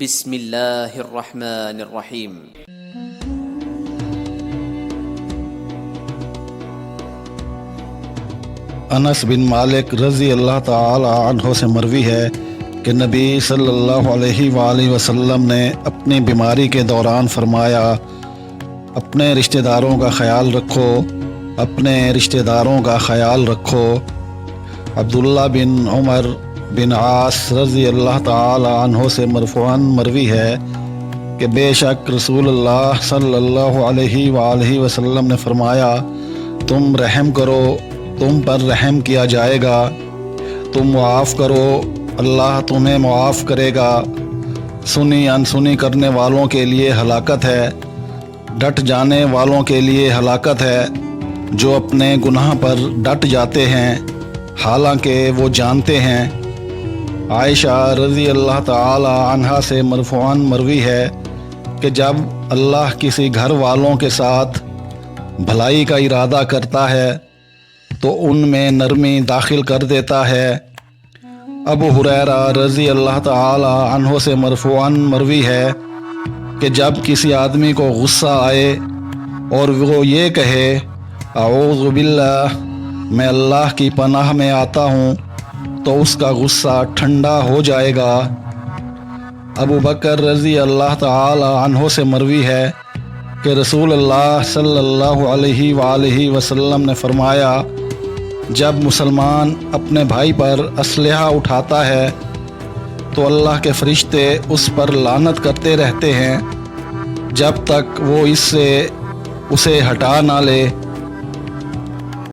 بسم اللہ الرحمن الرحیم۔ انس بن مالک رضی اللہ تعالی عنہ سے مروی ہے کہ نبی صلی اللہ علیہ وآلہ وسلم نے اپنی بیماری کے دوران فرمایا، اپنے رشتہ داروں کا خیال رکھو، اپنے رشتہ داروں کا خیال رکھو۔ عبداللہ بن عمر بن عاص رضی اللہ تعالی عنہ سے مرفوعاً مروی ہے کہ بے شک رسول اللہ صلی اللہ علیہ وآلہ وسلم نے فرمایا، تم رحم کرو، تم پر رحم کیا جائے گا، تم معاف کرو، اللہ تمہیں معاف کرے گا۔ سنی انسنی کرنے والوں کے لیے ہلاکت ہے، ڈٹ جانے والوں کے لیے ہلاکت ہے، جو اپنے گناہ پر ڈٹ جاتے ہیں حالانکہ وہ جانتے ہیں۔ عائشہ رضی اللہ تعالی عنہا سے مرفوعاً مروی ہے کہ جب اللہ کسی گھر والوں کے ساتھ بھلائی کا ارادہ کرتا ہے تو ان میں نرمی داخل کر دیتا ہے۔ ابو ہریرہ رضی اللہ تعالی عنہ سے مرفوعاً مروی ہے کہ جب کسی آدمی کو غصہ آئے اور وہ یہ کہے اعوذ باللہ، میں اللہ کی پناہ میں آتا ہوں، تو اس کا غصہ ٹھنڈا ہو جائے گا۔ ابو بکر رضی اللہ تعالی عنہ سے مروی ہے کہ رسول اللہ صلی اللہ علیہ وآلہ وسلم نے فرمایا، جب مسلمان اپنے بھائی پر اسلحہ اٹھاتا ہے تو اللہ کے فرشتے اس پر لعنت کرتے رہتے ہیں جب تک وہ اس سے اسے ہٹا نہ لے۔